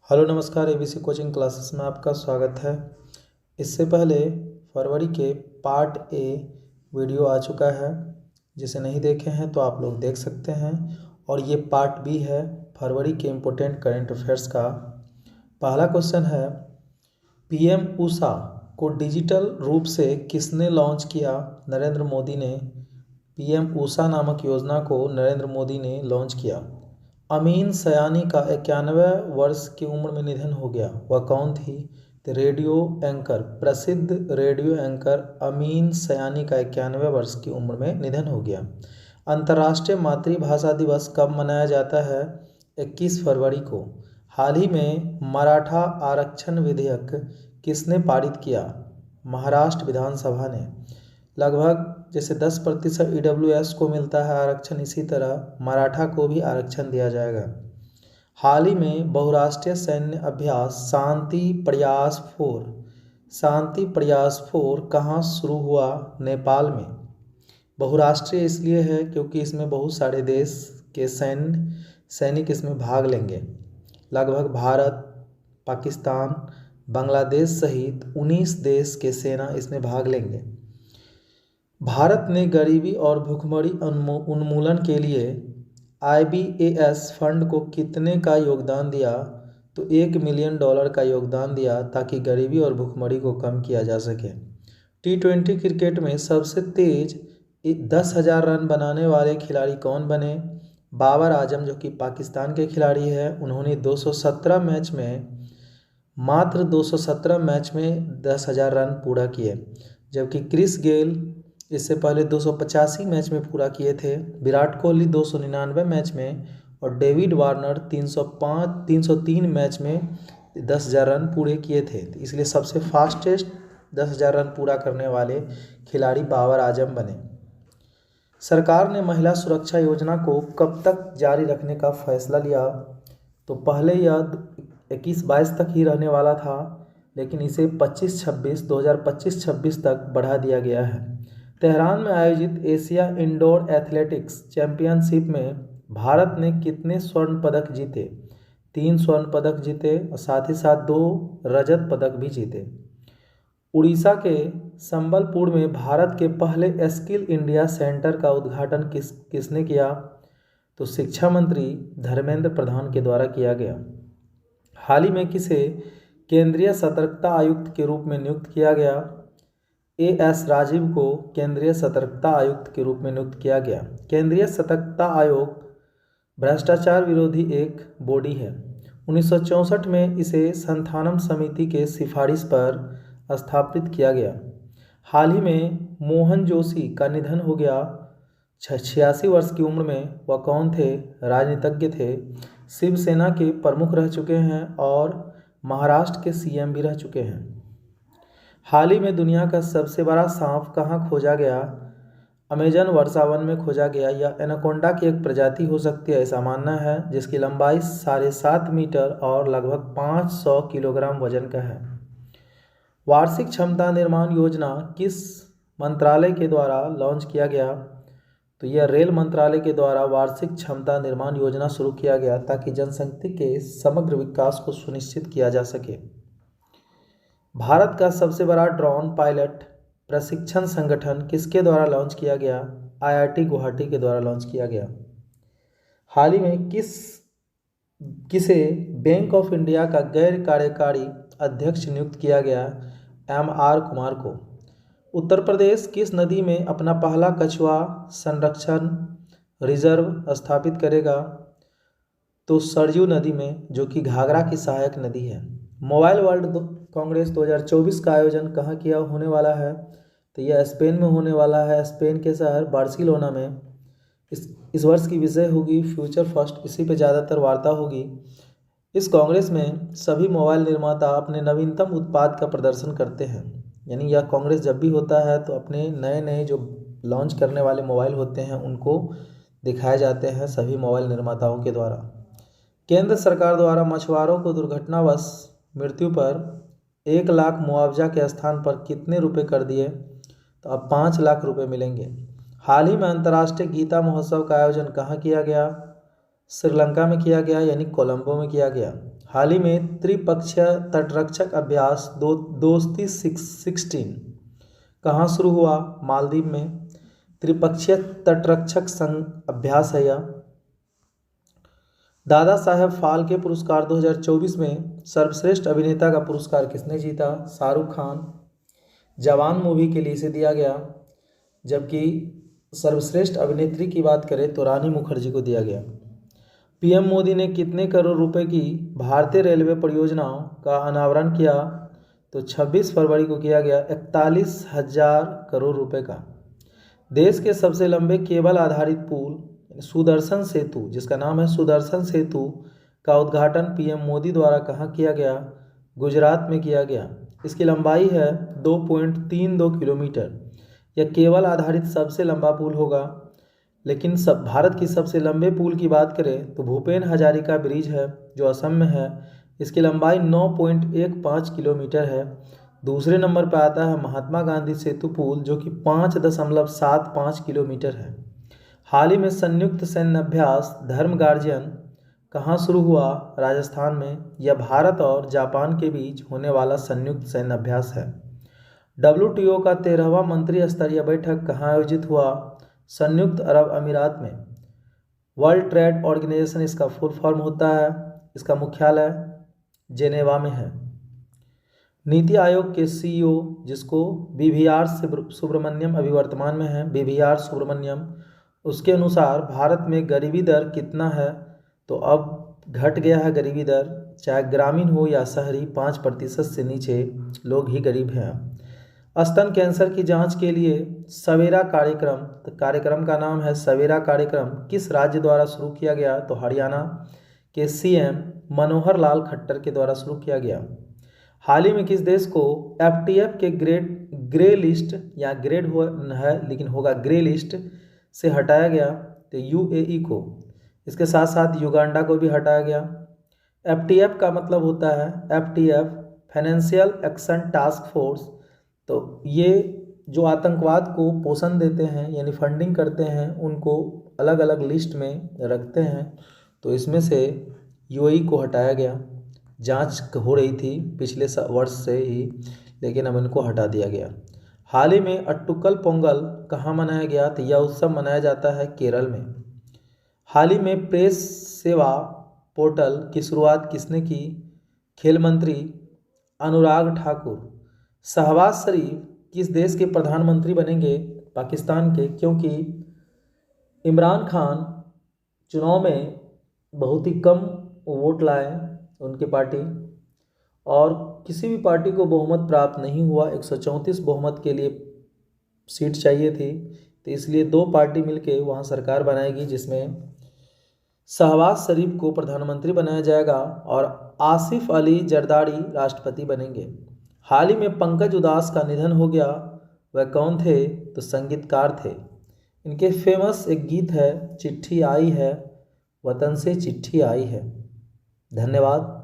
Hello नमस्कार, ABC coaching classes में आपका स्वागत है। इससे पहले फरवरी के पार्ट ए वीडियो आ चुका है, जिसे नहीं देखे हैं तो आप लोग देख सकते हैं। और ये पार्ट बी है फरवरी के इम्पोर्टेंट करंट अफेयर्स का। पहला क्वेश्चन है, पीएम ऊषा को डिजिटल रूप से किसने लॉन्च किया? नरेंद्र मोदी ने पीएम ऊषा नामक योजना को नरेंद्र मोदी ने लॉन्च किया। अमीन सयानी का 91 वर्ष की उम्र में निधन हो गया। वह कौन थी? रेडियो एंकर, प्रसिद्ध रेडियो एंकर अमीन सयानी का 91 वर्ष की उम्र में निधन हो गया। अंतर्राष्ट्रीय मातृभाषा दिवस कब मनाया जाता है? 21 फरवरी को। हाल ही में मराठा आरक्षण विधेयक किसने पारित किया? महाराष्ट्र विधानसभा ने। लगभग जैसे 10% EWS को मिलता है आरक्षण, इसी तरह मराठा को भी आरक्षण दिया जाएगा। हाल ही में बहुराष्ट्रीय सैन्य अभ्यास शांति प्रयास 4 कहाँ शुरू हुआ? नेपाल में। बहुराष्ट्रीय इसलिए है क्योंकि इसमें बहुत सारे देश के सैनिक इसमें भाग लेंगे। लगभग भारत, पाकिस्तान, बांग्लादेश सहित 19 देश के सेना इसमें भाग लेंगे। भारत ने गरीबी और भुखमरी उन्मूलन के लिए IBAS फंड को कितने का योगदान दिया? तो $1 मिलियन का योगदान दिया, ताकि गरीबी और भुखमरी को कम किया जा सके। T20 क्रिकेट में सबसे तेज 10,000 रन बनाने वाले खिलाड़ी कौन बने? बाबर आजम, जो कि पाकिस्तान के खिलाड़ी हैं, उन्होंने मात्र 217 मैच में 10,000 रन पूरा किए। जबकि क्रिस गेल इससे पहले 285 मैच में पूरा किए थे। विराट कोहली 299 मैच में और डेविड वार्नर 303 मैच में 10,000 रन पूरे किए थे। इसलिए सबसे फास्टेस्ट 10,000 रन पूरा करने वाले खिलाड़ी बाबर आजम बने। सरकार ने महिला सुरक्षा योजना को कब तक जारी रखने का फैसला लिया? तो पहले यह 21-22 तक ही रहने वाला था, लेकिन इसे 2025-26 तक बढ़ा दिया गया है। तेहरान में आयोजित एशिया इंडोर एथलेटिक्स चैंपियनशिप में भारत ने कितने स्वर्ण पदक जीते? 3 स्वर्ण पदक जीते और साथ ही साथ 2 रजत पदक भी जीते। उड़ीसा के संबलपुर में भारत के पहले स्किल इंडिया सेंटर का उद्घाटन किसने किया? तो शिक्षा मंत्री धर्मेंद्र प्रधान के द्वारा किया गया। हाल ही में किसे केंद्रीय सतर्कता आयुक्त के रूप में नियुक्त किया गया? AS राजीव को केंद्रीय सतर्कता आयुक्त के रूप में नियुक्त किया गया। केंद्रीय सतर्कता आयोग भ्रष्टाचार विरोधी एक बॉडी है। 1964 में इसे संथानम समिति के सिफारिश पर स्थापित किया गया। हाल ही में मोहन जोशी का निधन हो गया। 86 वर्ष की उम्र में। वह कौन थे? राजनीतिज्ञ थे, शिवसेना के प्रमुख रह चुके हैं और महाराष्ट्र के CM भी रह चुके हैं। हाल ही में दुनिया का सबसे बड़ा सांप कहाँ खोजा गया? अमेजन वर्षावन में खोजा गया। यह एनाकोंडा की एक प्रजाति हो सकती है, ऐसा मानना है, जिसकी लंबाई 7.5 मीटर और लगभग 500 किलोग्राम वजन का है। वार्षिक क्षमता निर्माण योजना किस मंत्रालय के द्वारा लॉन्च किया गया? तो यह रेल मंत्रालय के द्वारा वार्षिक क्षमता निर्माण योजना शुरू किया गया, ताकि जनशक्ति के समग्र विकास को सुनिश्चित किया जा सके। भारत का सबसे बड़ा ड्रोन पायलट प्रशिक्षण संगठन किसके द्वारा लॉन्च किया गया? IIT गुवाहाटी के द्वारा लॉन्च किया गया। हाल ही में किसे बैंक ऑफ इंडिया का गैर कार्यकारी अध्यक्ष नियुक्त किया गया? MR कुमार को। उत्तर प्रदेश किस नदी में अपना पहला कछुआ संरक्षण रिजर्व स्थापित करेगा? तो सरयू नदी में, जो कि घाघरा की सहायक नदी है। मोबाइल वर्ल्ड कांग्रेस 2024 का आयोजन कहाँ किया होने वाला है? तो यह स्पेन में होने वाला है, स्पेन के शहर बार्सिलोना में। इस वर्ष की विषय होगी फ्यूचर फर्स्ट, इसी पे ज़्यादातर वार्ता होगी। इस कांग्रेस में सभी मोबाइल निर्माता अपने नवीनतम उत्पाद का प्रदर्शन करते हैं। यानी यह कांग्रेस जब भी होता है तो अपने नए नए जो लॉन्च करने वाले मोबाइल होते हैं उनको दिखाए जाते हैं सभी मोबाइल निर्माताओं के द्वारा। केंद्र सरकार द्वारा मछुआरों को दुर्घटनावश मृत्यु पर 1 लाख मुआवजा के स्थान पर कितने रुपए कर दिए? तो अब 5 लाख रुपए मिलेंगे। हाल ही में अंतर्राष्ट्रीय गीता महोत्सव का आयोजन कहाँ किया गया? श्रीलंका में किया गया, यानी कोलंबो में किया गया। हाल ही में त्रिपक्षीय तटरक्षक अभ्यास दोस्ती 16 कहाँ शुरू हुआ? मालदीव में। त्रिपक्षीय तटरक्षक संघ अभ्यास है यह। दादा साहेब फाल्के पुरस्कार 2024 में सर्वश्रेष्ठ अभिनेता का पुरस्कार किसने जीता? शाहरुख खान। जवान मूवी के लिए इसे दिया गया, जबकि सर्वश्रेष्ठ अभिनेत्री की बात करें तो रानी मुखर्जी को दिया गया। पीएम मोदी ने कितने करोड़ रुपए की भारतीय रेलवे परियोजनाओं का अनावरण किया? तो 26 फरवरी को किया गया 41,000 करोड़ रुपए का। देश के सबसे लंबे केबल आधारित पुल सुदर्शन सेतु, जिसका नाम है सुदर्शन सेतु, का उद्घाटन पीएम मोदी द्वारा कहाँ किया गया? गुजरात में किया गया। इसकी लंबाई है 2.32 किलोमीटर। यह केबल आधारित सबसे लंबा पुल होगा। लेकिन भारत की सबसे लंबे पुल की बात करें तो भूपेन हजारिका ब्रिज है, जो असम में है। इसकी लंबाई 9.15 किलोमीटर है। दूसरे नंबर पर आता है महात्मा गांधी सेतु पुल, जो कि 5.75 किलोमीटर है। हाल ही में संयुक्त सैन्य अभ्यास धर्म गार्जियन कहाँ शुरू हुआ? राजस्थान में। यह भारत और जापान के बीच होने वाला संयुक्त सैन्य अभ्यास है। WTO का 13वां मंत्री स्तरीय बैठक कहाँ आयोजित हुआ? संयुक्त अरब अमीरात में। वर्ल्ड ट्रेड ऑर्गेनाइजेशन इसका फुल फॉर्म होता है। इसका मुख्यालय जेनेवा में है। नीति आयोग के CEO, जिसको BVR सुब्रमण्यम अभी वर्तमान में है, BVR सुब्रमण्यम, उसके अनुसार भारत में गरीबी दर कितना है? तो अब घट गया है गरीबी दर, चाहे ग्रामीण हो या शहरी, 5% से नीचे लोग ही गरीब हैं। स्तन कैंसर की जांच के लिए सवेरा कार्यक्रम, तो कार्यक्रम का नाम है सवेरा कार्यक्रम, किस राज्य द्वारा शुरू किया गया? तो हरियाणा के CM मनोहर लाल खट्टर के द्वारा शुरू किया गया। हाल ही में किस देश को FTF के ग्रे लिस्ट या ग्रेड है लेकिन होगा ग्रे लिस्ट से हटाया गया? तो UAE को। इसके साथ साथ युगांडा को भी हटाया गया। FTF का मतलब होता है FTF financial action task force. तो ये जो आतंकवाद को पोषण देते हैं यानी फंडिंग करते हैं, उनको अलग अलग लिस्ट में रखते हैं। तो इसमें से UAE को हटाया गया। जांच हो रही थी पिछले वर्ष से ही, लेकिन अब इनको हटा दिया गया। हाल ही में अट्टुकल पोंगल कहाँ मनाया गया? तो यह उत्सव मनाया जाता है केरल में। हाल ही में प्रेस सेवा पोर्टल की शुरुआत किसने की? खेल मंत्री अनुराग ठाकुर। शहबाज शरीफ किस देश के प्रधानमंत्री बनेंगे? पाकिस्तान के, क्योंकि इमरान खान चुनाव में बहुत ही कम वोट लाए उनकी पार्टी, और किसी भी पार्टी को बहुमत प्राप्त नहीं हुआ। 134 बहुमत के लिए सीट चाहिए थी, तो इसलिए दो पार्टी मिलके वहाँ सरकार बनाएगी, जिसमें शहबाज शरीफ को प्रधानमंत्री बनाया जाएगा और आसिफ अली जरदारी राष्ट्रपति बनेंगे। हाल ही में पंकज उदास का निधन हो गया। वह कौन थे? तो संगीतकार थे। इनके फेमस एक गीत है, चिट्ठी आई है वतन से चिट्ठी आई है। धन्यवाद।